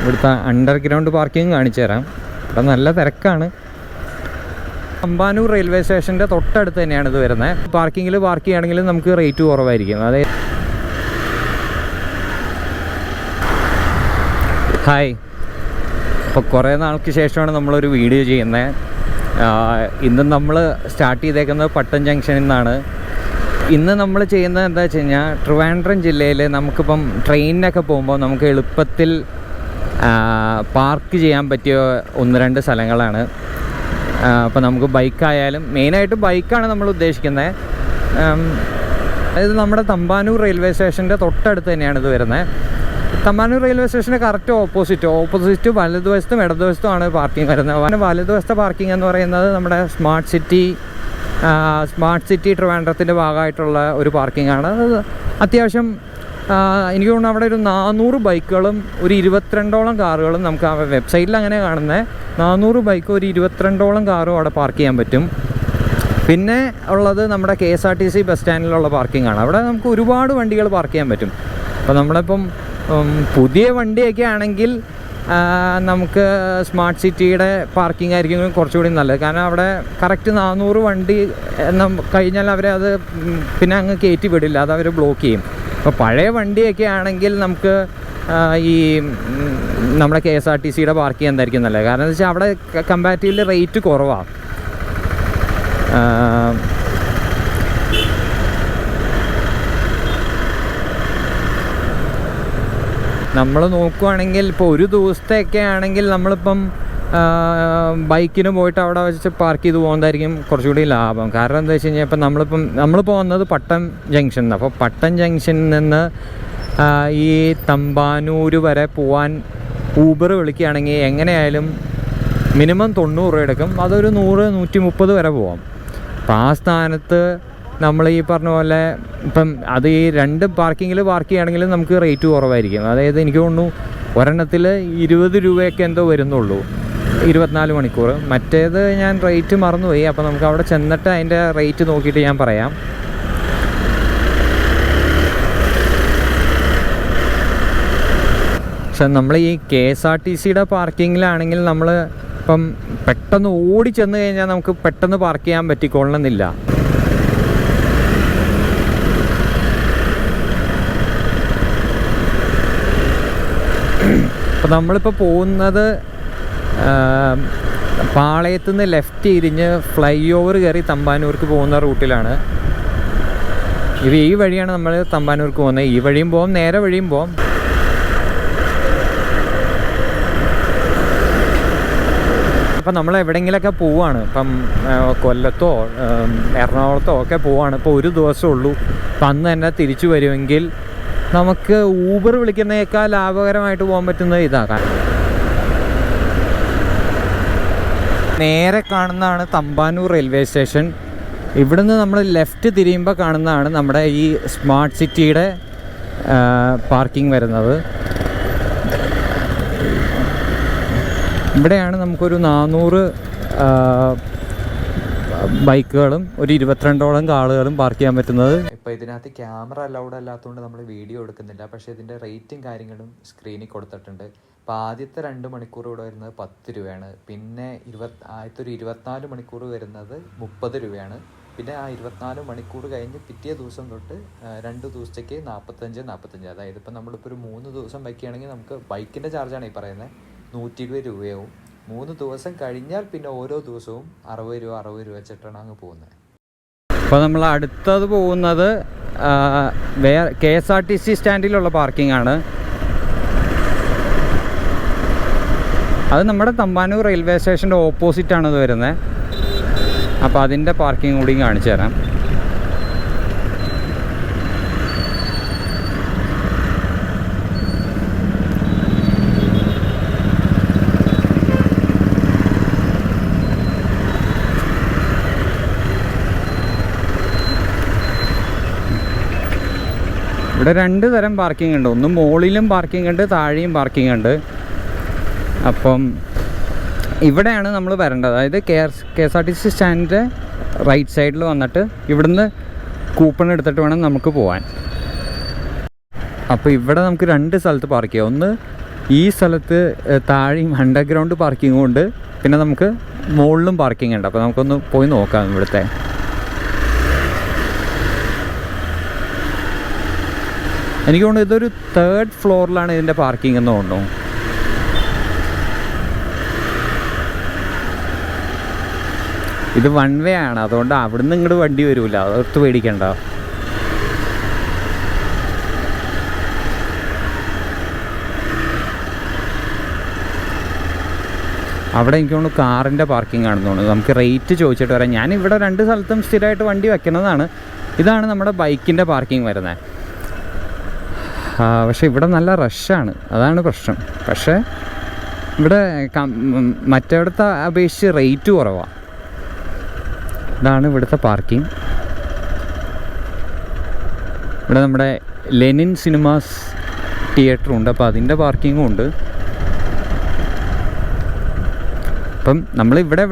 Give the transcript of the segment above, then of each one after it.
ഇവിടുത്തെ underground parking കാണിച്ചു തരാം. ഇവിടെ നല്ല തിരക്കാണ്. തമ്പാനൂർ റെയിൽവേ സ്റ്റേഷൻ്റെ തൊട്ടടുത്ത് തന്നെയാണ് ഇത് വരുന്നത്. പാർക്കിങ്ങിൽ പാർക്ക് ചെയ്യുകയാണെങ്കിൽ നമുക്ക് റേറ്റ് കുറവായിരിക്കും. അതായത് ഹായ്, അപ്പോൾ കുറേ നാൾക്ക് ശേഷമാണ് നമ്മളൊരു വീഡിയോ ചെയ്യുന്നത്. ഇന്ന് നമ്മൾ സ്റ്റാർട്ട് ചെയ്തേക്കുന്നത് പട്ടം ജംഗ്ഷനിൽ നിന്നാണ്. ഇന്ന് നമ്മൾ ചെയ്യുന്നത് എന്താ വെച്ച് കഴിഞ്ഞാൽ, ട്രിവാൻഡ്രം ജില്ലയിൽ നമുക്കിപ്പം ട്രെയിനിനൊക്കെ പോകുമ്പോൾ നമുക്ക് എളുപ്പത്തിൽ പാർക്ക് ചെയ്യാൻ പറ്റിയ 1-2 സ്ഥലങ്ങളാണ്. അപ്പോൾ നമുക്ക് ബൈക്കായാലും, മെയിനായിട്ട് ബൈക്കാണ് നമ്മൾ ഉദ്ദേശിക്കുന്നത്. അതായത് നമ്മുടെ തമ്പാനൂർ റെയിൽവേ സ്റ്റേഷൻ്റെ തൊട്ടടുത്ത് തന്നെയാണ് ഇത് വരുന്നത്. തമ്പാനൂർ റെയിൽവേ സ്റ്റേഷൻ്റെ കറക്റ്റ് ഓപ്പോസിറ്റ് വലതുവശത്തും ഇടതുവശത്തുമാണ് പാർക്കിംഗ് വരുന്നത്. വലതുവശത്തെ പാർക്കിംഗ് എന്ന് പറയുന്നത് നമ്മുടെ സ്മാർട്ട് സിറ്റി ട്രിവാൻഡ്രത്തിൻ്റെ ഭാഗമായിട്ടുള്ള ഒരു പാർക്കിംഗ് ആണ്. അത് അത്യാവശ്യം എനിക്ക് തോന്നുന്നു അവിടെ ഒരു 400 ബൈക്കുകളും ഒരു 22ഓളം കാറുകളും നമുക്ക് ആ വെബ്സൈറ്റിൽ അങ്ങനെ കാണുന്നത്. 400 ബൈക്കും ഒരു 22ഓളം കാറും അവിടെ പാർക്ക് ചെയ്യാൻ പറ്റും. പിന്നെ ഉള്ളത് നമ്മുടെ KSRTC ബസ് സ്റ്റാൻഡിലുള്ള പാർക്കിംഗ് ആണ്. അവിടെ നമുക്ക് ഒരുപാട് വണ്ടികൾ പാർക്ക് ചെയ്യാൻ പറ്റും. അപ്പോൾ നമ്മളിപ്പം പുതിയ വണ്ടിയൊക്കെ ആണെങ്കിൽ നമുക്ക് സ്മാർട്ട് സിറ്റിയുടെ പാർക്കിംഗ് ആയിരിക്കും കുറച്ചുകൂടി നല്ലത്. കാരണം അവിടെ കറക്റ്റ് 400 വണ്ടി കഴിഞ്ഞാൽ അവരത് പിന്നെ അങ്ങ് കയറ്റി വിടില്ല, അത് അവർ ബ്ലോക്ക് ചെയ്യും. അപ്പോൾ പഴയ വണ്ടിയൊക്കെ ആണെങ്കിൽ നമുക്ക് ഈ നമ്മുടെ KSRTCയുടെ പാർക്ക് ചെയ്യാൻ എന്തായിരിക്കും നല്ലത്. കാരണം എന്താ വെച്ചാൽ അവിടെ കമ്പാരിറ്റീവ്ലി റേറ്റ് കുറവാണ്. നമ്മൾ നോക്കുകയാണെങ്കിൽ ഇപ്പോൾ ഒരു ദിവസത്തെയൊക്കെ ആണെങ്കിൽ നമ്മളിപ്പം ബൈക്കിന് പോയിട്ട് അവിടെ വെച്ച് പാർക്ക് ചെയ്ത് പോകുന്നതായിരിക്കും കുറച്ചുകൂടി ലാഭം. കാരണം എന്താ വെച്ച് കഴിഞ്ഞാൽ, ഇപ്പം നമ്മളിപ്പോൾ വന്നത് പട്ടം ജംഗ്ഷനിൽ നിന്ന്. അപ്പോൾ പട്ടം ജംഗ്ഷനിൽ നിന്ന് ഈ തമ്പാനൂർ വരെ പോകാൻ ഊബർ വിളിക്കുകയാണെങ്കിൽ എങ്ങനെയായാലും മിനിമം 90 രൂപ എടുക്കും. അതൊരു 100-130 വരെ പോകാം. അപ്പോൾ ആ സ്ഥാനത്ത് നമ്മൾ ഈ പറഞ്ഞ പോലെ ഇപ്പം അത് ഈ 2 പാർക്കിങ്ങിൽ പാർക്ക് ചെയ്യുകയാണെങ്കിൽ നമുക്ക് റേറ്റ് കുറവായിരിക്കും. അതായത് എനിക്ക് തോന്നുന്നു ഒരെണ്ണത്തിൽ 20 രൂപയൊക്കെ എന്തോ വരുന്നുള്ളൂ 24 മണിക്കൂർ. മറ്റേത് ഞാൻ റേറ്റ് മറന്നുപോയി. അപ്പോൾ നമുക്ക് അവിടെ ചെന്നിട്ട് അതിൻ്റെ റേറ്റ് നോക്കിയിട്ട് ഞാൻ പറയാം. പക്ഷെ നമ്മൾ ഈ KSRTCയുടെ പാർക്കിങ്ങിലാണെങ്കിൽ നമ്മൾ ഇപ്പം പെട്ടെന്ന് ഓടി ചെന്ന് കഴിഞ്ഞാൽ നമുക്ക് പെട്ടെന്ന് പാർക്ക് ചെയ്യാൻ പറ്റിക്കൊള്ളണമെന്നില്ല. അപ്പോൾ നമ്മളിപ്പോൾ പോകുന്നത് പാളയത്തു നിന്ന് ലെഫ്റ്റ് തിരിഞ്ഞ് ഫ്ലൈ ഓവർ കയറി തമ്പാനൂർക്ക് പോകുന്ന റൂട്ടിലാണ്. ഈ വഴിയാണ് നമ്മൾ തമ്പാനൂർക്ക് പോകുന്നത്. ഈ വഴിയും പോകാം, നേരെ വഴിയും പോകാം. അപ്പം നമ്മൾ എവിടെയെങ്കിലുമൊക്കെ പോവുകയാണ്, ഇപ്പം കൊല്ലത്തോ എറണാകുളത്തോ ഒക്കെ പോവുകയാണ്. ഇപ്പോൾ ഒരു ദിവസമേ ഉള്ളൂ. അപ്പം അന്ന് തന്നെ തിരിച്ചു വരുമെങ്കിൽ നമുക്ക് ഊബർ വിളിക്കുന്നതിനേക്കാൾ ലാഭകരമായിട്ട് പോകാൻ പറ്റുന്നത് ഇതാകാൻ. നേരെ കാണുന്നതാണ് തമ്പാനൂർ റെയിൽവേ സ്റ്റേഷൻ. ഇവിടുന്ന് നമ്മൾ ലെഫ്റ്റ് തിരിയുമ്പോൾ കാണുന്നതാണ് നമ്മുടെ ഈ സ്മാർട്ട് സിറ്റിയുടെ പാർക്കിംഗ് വരുന്നത്. ഇവിടെയാണ് നമുക്കൊരു 400 ബൈക്കുകളും ഒരു 22ഓളം കാറുകളും പാർക്ക് ചെയ്യാൻ പറ്റുന്നത്. ഇപ്പോൾ ഇതിനകത്ത് ക്യാമറ അലൗഡ് അല്ലാത്തതുകൊണ്ട് നമ്മൾ വീഡിയോ എടുക്കുന്നില്ല. പക്ഷേ ഇതിൻ്റെ റേറ്റും കാര്യങ്ങളും സ്ക്രീനിൽ കൊടുത്തിട്ടുണ്ട്. അപ്പോൾ ആദ്യത്തെ 2 മണിക്കൂർ ഇവിടെ വരുന്നത് 10 രൂപയാണ്. പിന്നെ ആദ്യത്തെ ഒരു 24 മണിക്കൂർ വരുന്നത് 30 രൂപയാണ്. പിന്നെ ആ 24 മണിക്കൂർ കഴിഞ്ഞ് പിറ്റേ ദിവസം തൊട്ട് 2 ദിവസത്തേക്ക് 45. അതായത് ഇപ്പം നമ്മളിപ്പോൾ ഒരു 3 ദിവസം വയ്ക്കുകയാണെങ്കിൽ നമുക്ക് ബൈക്കിൻ്റെ ചാർജാണ് ഈ പറയുന്നത് 120 രൂപയാവും. 3 ദിവസം കഴിഞ്ഞാൽ പിന്നെ ഓരോ ദിവസവും 60 രൂപ വെച്ചിട്ടാണ് അങ്ങ് പോകുന്നത്. അപ്പോൾ നമ്മൾ അടുത്തത് പോകുന്നത് KSRTC സ്റ്റാൻഡിലുള്ള പാർക്കിംഗ് ആണ്. അത് നമ്മുടെ തമ്പാനൂർ റെയിൽവേ സ്റ്റേഷൻ്റെ ഓപ്പോസിറ്റാണ് ഇത് വരുന്നത്. അപ്പോൾ അതിൻ്റെ പാർക്കിംഗ് കൂടി കാണിച്ചു തരാം. ഇവിടെ 2 തരം പാർക്കിംഗ് ഉണ്ട്. ഒന്ന് മുകളിലും പാർക്കിംഗ് ഉണ്ട്, താഴെയും പാർക്കിംഗ് ഉണ്ട്. അപ്പം ഇവിടെയാണ് നമ്മൾ വരേണ്ടത്. അതായത് KSRTC സ്റ്റാൻഡിൻ്റെ റൈറ്റ് സൈഡിൽ വന്നിട്ട് ഇവിടുന്ന് കൂപ്പൺ എടുത്തിട്ട് വേണം നമുക്ക് പോകാൻ. അപ്പോൾ ഇവിടെ നമുക്ക് 2 സ്ഥലത്ത് പാർക്ക് ചെയ്യാം. ഒന്ന് ഈ സ്ഥലത്ത് താഴെയും അണ്ടർഗ്രൗണ്ട് പാർക്കിങ്ങും ഉണ്ട്, പിന്നെ നമുക്ക് മുകളിലും പാർക്കിംഗ് ഉണ്ട്. അപ്പോൾ നമുക്കൊന്ന് പോയി നോക്കാം ഇവിടുത്തെ. എനിക്ക് തോന്നുന്നു ഇതൊരു 3rd ഫ്ലോറിലാണ് ഇതിൻ്റെ പാർക്കിംഗ് എന്ന് തോന്നുന്നു. ഇത് 1 വേ ആണ്, അതുകൊണ്ട് അവിടുന്ന് ഇങ്ങോട്ട് വണ്ടി വരില്ല, അതോർത്ത് പേടിക്കണ്ട. അവിടെ എനിക്ക് തോന്നുന്നു കാറിൻ്റെ പാർക്കിംഗ് ആണെന്ന് തോന്നുന്നു. നമുക്ക് റേറ്റ് ചോദിച്ചിട്ട് വരാം. ഞാനിവിടെ 2 സ്ഥലത്തും സ്ഥിരമായിട്ട് വണ്ടി വയ്ക്കുന്നതാണ്. ഇതാണ് നമ്മുടെ ബൈക്കിൻ്റെ പാർക്കിംഗ് വരുന്നത്. പക്ഷേ ഇവിടെ നല്ല റഷാണ്, അതാണ് പ്രശ്നം. പക്ഷേ ഇവിടെ മറ്റേടത്തെ അപേക്ഷിച്ച് റേറ്റ് കുറവാണ്. ഇതാണ് ഇവിടുത്തെ പാർക്കിംഗ്. ഇവിടെ നമ്മുടെ ലെനിൻ സിനിമാസ് തിയേറ്ററും ഉണ്ട്, അപ്പോൾ അതിൻ്റെ പാർക്കിങ്ങും ഉണ്ട്. അപ്പം നമ്മളിവിടെ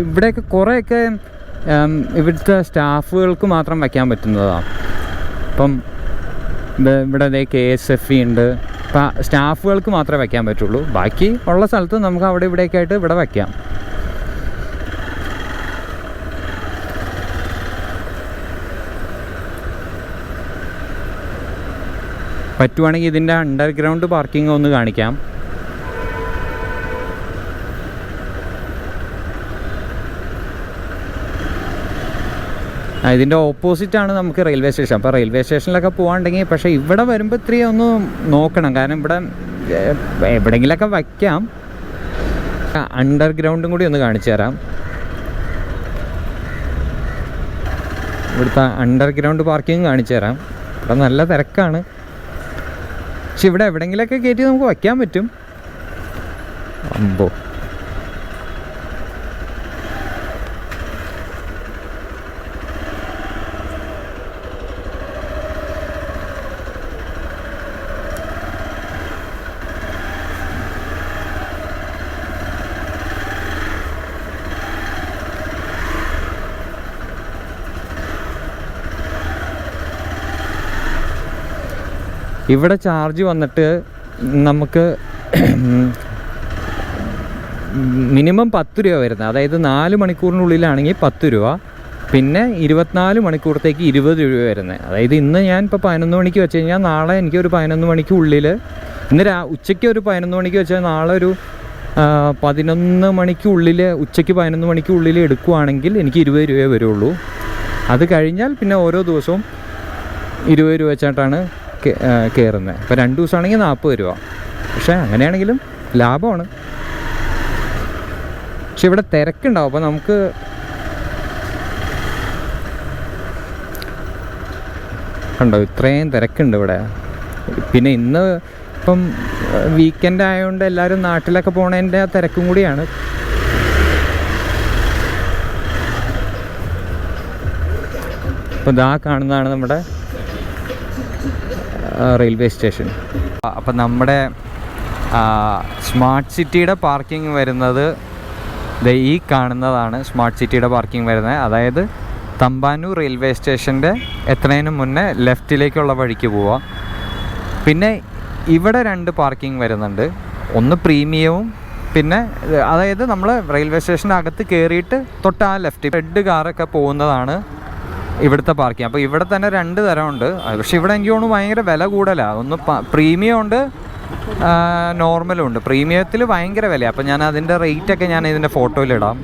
ഇവിടെയൊക്കെ കുറേയൊക്കെ ഇവിടുത്തെ സ്റ്റാഫുകൾക്ക് മാത്രം വയ്ക്കാൻ പറ്റുന്നതാണ്. അപ്പം ഇവിടെ KSFE ഉണ്ട്, അപ്പം സ്റ്റാഫുകൾക്ക് മാത്രമേ വയ്ക്കാൻ പറ്റുള്ളൂ. ബാക്കി ഉള്ള സ്ഥലത്ത് നമുക്ക് അവിടെ ഇവിടെയൊക്കെ ആയിട്ട് ഇവിടെ വയ്ക്കാം. പറ്റുവാണെങ്കിൽ ഇതിൻ്റെ അണ്ടർഗ്രൗണ്ട് പാർക്കിംഗ് ഒന്ന് കാണിക്കാം. ഇതിൻ്റെ ഓപ്പോസിറ്റാണ് നമുക്ക് റെയിൽവേ സ്റ്റേഷൻ. അപ്പോൾ റെയിൽവേ സ്റ്റേഷനിലൊക്കെ പോകാണ്ടെങ്കിൽ, പക്ഷേ ഇവിടെ വരുമ്പോൾ ഇത്രയും ഒന്ന് നോക്കണം, കാരണം ഇവിടെ എവിടെയെങ്കിലൊക്കെ വയ്ക്കാം. അണ്ടർഗ്രൗണ്ടും കൂടി ഒന്ന് കാണിച്ചു തരാം. ഇവിടുത്തെ അണ്ടർഗ്രൗണ്ട് പാർക്കിംഗ് കാണിച്ചു തരാം. ഇവിടെ നല്ല തിരക്കാണ്, പക്ഷെ ഇവിടെ എവിടെയെങ്കിലൊക്കെ കയറ്റി നമുക്ക് വയ്ക്കാൻ പറ്റും. അമ്പോ, ഇവിടെ ചാർജ് വന്നിട്ട് നമുക്ക് മിനിമം 10 രൂപ വരുന്നത്. അതായത് 4 മണിക്കൂറിനുള്ളിലാണെങ്കിൽ 10 രൂപ, പിന്നെ 24 മണിക്കൂറത്തേക്ക് 20 രൂപ വരുന്നത്. അതായത് ഇന്ന് ഞാൻ ഇപ്പോൾ 11 മണിക്ക് വെച്ച് കഴിഞ്ഞാൽ നാളെ എനിക്കൊരു 11 മണിക്ക് ഉള്ളിൽ, ഇന്ന് ഉച്ചയ്ക്ക് ഒരു 11 മണിക്ക് വെച്ചാൽ നാളെ ഒരു 11 മണിക്കുള്ളിൽ, ഉച്ചയ്ക്ക് 11 മണിക്കുള്ളിൽ എടുക്കുവാണെങ്കിൽ എനിക്ക് 20 രൂപയെ വരുള്ളൂ. അത് കഴിഞ്ഞാൽ പിന്നെ ഓരോ ദിവസവും 20 രൂപ വെച്ചിട്ടാണ് കയറുന്നത്. ഇപ്പോൾ 2 ദിവസമാണെങ്കിൽ 40 രൂപ. പക്ഷേ അങ്ങനെയാണെങ്കിലും ലാഭമാണ്. പക്ഷെ ഇവിടെ തിരക്കുണ്ടാവും. അപ്പോൾ നമുക്ക് കണ്ടോ ഇത്രയും തിരക്കുണ്ട് ഇവിടെ. പിന്നെ ഇന്ന് ഇപ്പം വീക്കെൻഡ് ആയതുകൊണ്ട് എല്ലാവരും നാട്ടിലൊക്കെ പോണതിൻ്റെ ആ തിരക്കും കൂടിയാണ്. അപ്പോൾ ഇതാ കാണുന്നതാണ് നമ്മുടെ റെയിൽവേ സ്റ്റേഷൻ. അപ്പം നമ്മുടെ സ്മാർട്ട് സിറ്റിയുടെ പാർക്കിംഗ് വരുന്നത് ഈ കാണുന്നതാണ്. സ്മാർട്ട് സിറ്റിയുടെ പാർക്കിംഗ് വരുന്നത്, അതായത് തമ്പാനൂർ റെയിൽവേ സ്റ്റേഷൻ്റെ എത്തുന്നതിന് മുന്നേ ലെഫ്റ്റിലേക്കുള്ള വഴിക്ക് പോവാം. പിന്നെ ഇവിടെ 2 പാർക്കിംഗ് വരുന്നുണ്ട്. ഒന്ന് പ്രീമിയവും, പിന്നെ അതായത് നമ്മൾ റെയിൽവേ സ്റ്റേഷൻ്റെ അകത്ത് കയറിയിട്ട് തൊട്ട് ആ ലെഫ്റ്റ് റെഡ് കാറൊക്കെ പോകുന്നതാണ് ഇവിടുത്തെ പാർക്കിംഗ്. അപ്പോൾ ഇവിടെ തന്നെ 2 തരമുണ്ട്. പക്ഷേ ഇവിടെ എനിക്ക് തോന്നുന്നു ഭയങ്കര വില കൂടുതലാണ്. ഒന്ന് പ്രീമിയം ഉണ്ട്, നോർമലും ഉണ്ട്. പ്രീമിയത്തിൽ ഭയങ്കര വിലയാണ്. അപ്പോൾ ഞാൻ അതിൻ്റെ റേറ്റൊക്കെ ഞാൻ ഇതിൻ്റെ ഫോട്ടോയിലിടാം.